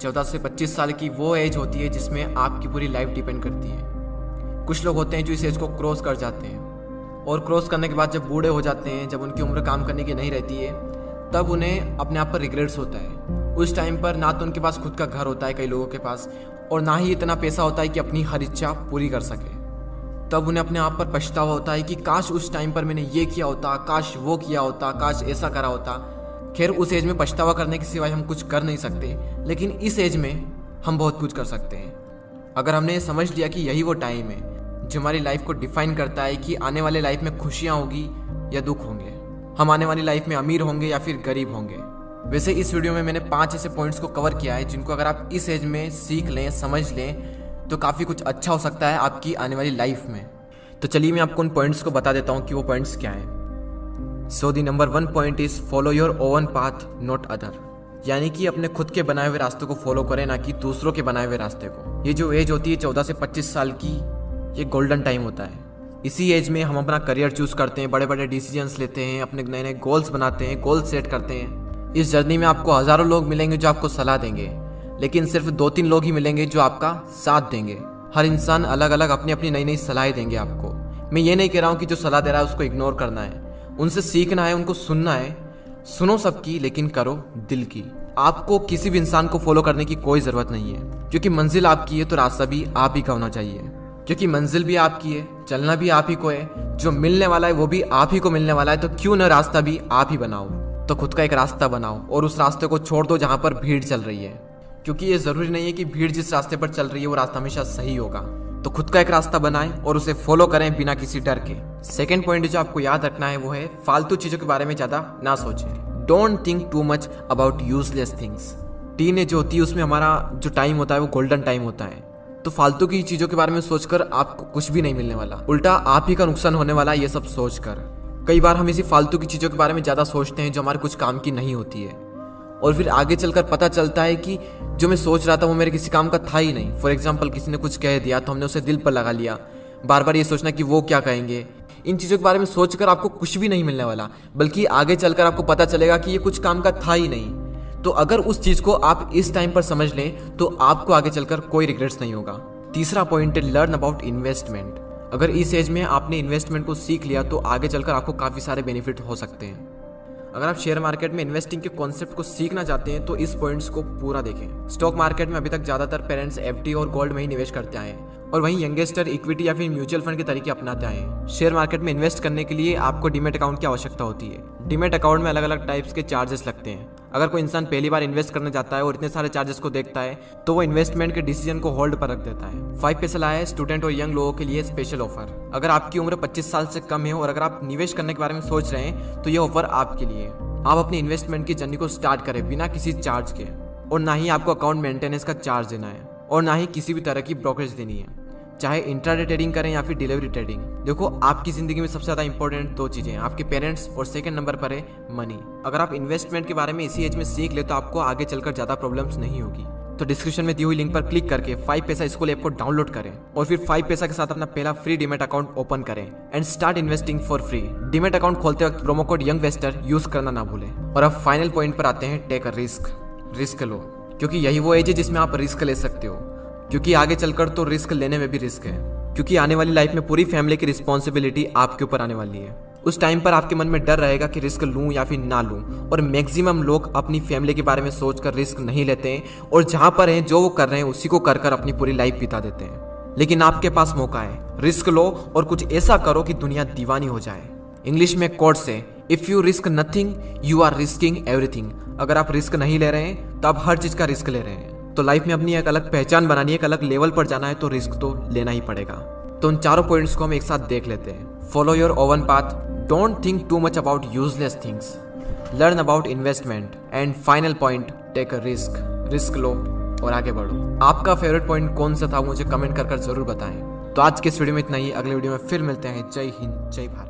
14 से 25 साल की वो एज होती है जिसमें आपकी पूरी लाइफ डिपेंड करती है। कुछ लोग होते हैं जो इस एज को क्रॉस कर जाते हैं और क्रॉस करने के बाद जब बूढ़े हो जाते हैं, जब उनकी उम्र काम करने की नहीं रहती है, तब उन्हें अपने आप पर रिग्रेट्स होता है। उस टाइम पर ना तो उनके पास खुद का घर होता है कई लोगों के पास, और ना ही इतना पैसा होता है कि अपनी हर इच्छा पूरी कर सके। तब उन्हें अपने आप पर पछतावा होता है कि काश उस टाइम पर मैंने ये किया होता, काश वो किया होता, काश ऐसा करा होता। खैर, उस एज में पछतावा करने के सिवाय हम कुछ कर नहीं सकते, लेकिन इस एज में हम बहुत कुछ कर सकते हैं। अगर हमने ये समझ लिया कि यही वो टाइम है जो हमारी लाइफ को डिफाइन करता है कि आने वाले लाइफ में खुशियाँ होगी या दुख होंगे, हम आने वाली लाइफ में अमीर होंगे या फिर गरीब होंगे। वैसे इस वीडियो में मैंने 5 ऐसे पॉइंट्स को कवर किया है जिनको अगर आप इस एज में सीख लें, समझ लें, तो काफ़ी कुछ अच्छा हो सकता है आपकी आने वाली लाइफ में। तो चलिए मैं आपको उन पॉइंट्स को बता देता हूँ कि वो पॉइंट्स क्या हैं। So the number 1 point is follow your own path not other, यानी कि अपने खुद के बनाए हुए रास्ते को फॉलो करें, ना कि दूसरों के बनाए हुए रास्ते को। ये जो एज होती है 14 से 25 साल की, ये गोल्डन टाइम होता है। इसी एज में हम अपना करियर चूज करते हैं, बड़े बड़े डिसीजंस लेते हैं, अपने नए नए गोल्स बनाते हैं, गोल सेट करते हैं। इस जर्नी में आपको हज़ारों लोग मिलेंगे जो आपको सलाह देंगे, लेकिन सिर्फ 2-3 लोग ही मिलेंगे जो आपका साथ देंगे। हर इंसान अलग अलग अपनी अपनी नई नई सलाहें देंगे आपको। मैं ये नहीं कह रहा हूँ कि जो सलाह दे रहा है उसको इग्नोर करना है, उनसे सीखना है, उनको सुनना है। सुनो सबकी, लेकिन करो दिल की। आपको किसी भी इंसान को फॉलो करने की कोई ज़रूरत नहीं है, क्योंकि मंजिल आपकी है तो रास्ता भी आप ही का होना चाहिए। क्योंकि मंजिल भी आपकी है, चलना भी आप ही को है, जो मिलने वाला है वो भी आप ही को मिलने वाला है। तो क्यों न रास्ता भी आप ही बनाओ। तो खुद का एक रास्ता बनाओ और उस रास्ते को छोड़ दो जहाँ पर भीड़ चल रही है, क्योंकि ये ज़रूरी नहीं है कि भीड़ जिस रास्ते पर चल रही है वो रास्ता हमेशा सही होगा। तो खुद का एक रास्ता बनाएं और उसे फॉलो करें बिना किसी डर के। सेकेंड पॉइंट जो आपको याद रखना है वो है फालतू चीज़ों के बारे में ज़्यादा ना सोचें। Don't think too much about useless things. Teenage जो होती है उसमें हमारा जो टाइम होता है वो गोल्डन टाइम होता है। तो फालतू की चीज़ों के बारे में सोचकर आपको कुछ भी नहीं मिलने वाला, उल्टा आप ही का नुकसान होने वाला है ये सब सोचकर। कई बार हम इसी फालतू की चीज़ों के बारे में ज़्यादा सोचते हैं जो हमारे कुछ काम की नहीं होती है, और फिर आगे चलकर पता चलता है कि जो मैं सोच रहा था वो मेरे किसी काम का था ही नहीं। फॉर एग्जाम्पल, किसी ने कुछ कह दिया तो हमने उसे दिल पर लगा लिया, बार बार ये सोचना कि वो क्या कहेंगे। इन चीज़ों के बारे में सोचकर आपको कुछ भी नहीं मिलने वाला, बल्कि आगे चलकर आपको पता चलेगा कि ये कुछ काम का था ही नहीं। तो अगर उस चीज़ को आप इस टाइम पर समझ लें तो आपको आगे चलकर कोई रिग्रेट्स नहीं होगा। तीसरा पॉइंट है लर्न अबाउट इन्वेस्टमेंट। अगर इस एज में आपने इन्वेस्टमेंट को सीख लिया तो आगे चलकर आपको काफ़ी सारे बेनिफिट हो सकते हैं। अगर आप शेयर मार्केट में इन्वेस्टिंग के कॉन्सेप्ट को सीखना चाहते हैं तो इस पॉइंट्स को पूरा देखें। स्टॉक मार्केट में अभी तक ज़्यादातर पेरेंट्स एफडी और गोल्ड में ही निवेश करते आए हैं, और वहीं यंगेस्टर इक्विटी या फिर म्यूचुअल फंड के तरीके अपनाते आए हैं। शेयर मार्केट में इन्वेस्ट करने के लिए आपको डीमेट अकाउंट की आवश्यकता होती है। डीमेट अकाउंट में अलग अलग टाइप्स के चार्जेस लगते हैं। अगर कोई इंसान पहली बार इन्वेस्ट करने जाता है और इतने सारे चार्जेस को देखता है तो वो इन्वेस्टमेंट के डिसीजन को होल्ड पर रख देता है। 5 पैसा लाया है स्टूडेंट और यंग लोगों के लिए स्पेशल ऑफर। अगर आपकी उम्र 25 साल से कम है और अगर आप निवेश करने के बारे में सोच रहे हैं तो ये ऑफर आपके लिए है। आप अपनी इन्वेस्टमेंट की जर्नी को स्टार्ट करें बिना किसी चार्ज के, और ना ही आपको अकाउंट मेंटेनेंस का चार्ज देना है, और ना ही किसी भी तरह की ब्रोकरेज देनी है, चाहे इंट्राडे ट्रेडिंग करें या फिर डिलीवरी ट्रेडिंग। देखो, आपकी जिंदगी में सबसे ज़्यादा इंपॉर्टेंट 2 चीज़ें हैं, आपके पेरेंट्स, और सेकंड नंबर पर है मनी। अगर आप इन्वेस्टमेंट के बारे में इसी एज में सीख ले तो आपको आगे चलकर ज़्यादा प्रॉब्लम्स नहीं होगी। तो डिस्क्रिप्शन में दी हुई लिंक पर क्लिक करके 5 पैसा स्कूल ऐप को डाउनलोड करें और फिर 5 पैसा के साथ अपना पहला फ्री डीमेट अकाउंट ओपन करें and start investing for free. Demat account खोलते वक्त प्रोमो कोड यंगवेस्टर यूज करना ना भूलें। और अब फाइनल पॉइंट पर आते हैं, टेक अ रिस्क। रिस्क लो, क्योंकि यही वो एज है जिसमें आप रिस्क ले सकते हो, क्योंकि आगे चलकर तो रिस्क लेने में भी रिस्क है, क्योंकि आने वाली लाइफ में पूरी फैमिली की रिस्पॉन्सिबिलिटी आपके ऊपर आने वाली है। उस टाइम पर आपके मन में डर रहेगा कि रिस्क लूं या फिर ना लूं, और मैक्सिमम लोग अपनी फैमिली के बारे में सोचकर रिस्क नहीं लेते हैं, और जहां पर हैं जो वो कर रहे हैं उसी को कर कर अपनी पूरी लाइफ बिता देते हैं। लेकिन आपके पास मौका है, रिस्क लो और कुछ ऐसा करो कि दुनिया दीवानी हो जाए। इंग्लिश में कोट्स है, if you risk nothing you are risking everything. अगर आप रिस्क नहीं ले रहे हैं तो आप हर चीज का रिस्क ले रहे हैं। तो लाइफ में अपनी एक अलग पहचान बनानी है, एक अलग लेवल पर जाना है तो रिस्क तो लेना ही पड़ेगा। तो उन चारों पॉइंट्स को हम एक साथ देख लेते हैं। Follow your own path, don't think too much about useless things, learn about investment, and final point, take a risk. Risk लो और आगे बढ़ो। आपका फेवरेट पॉइंट कौन सा था मुझे कमेंट कर जरूर बताएं। तो आज के इस वीडियो में इतना ही, अगले वीडियो में फिर मिलते हैं। जय हिंद, जय भारत।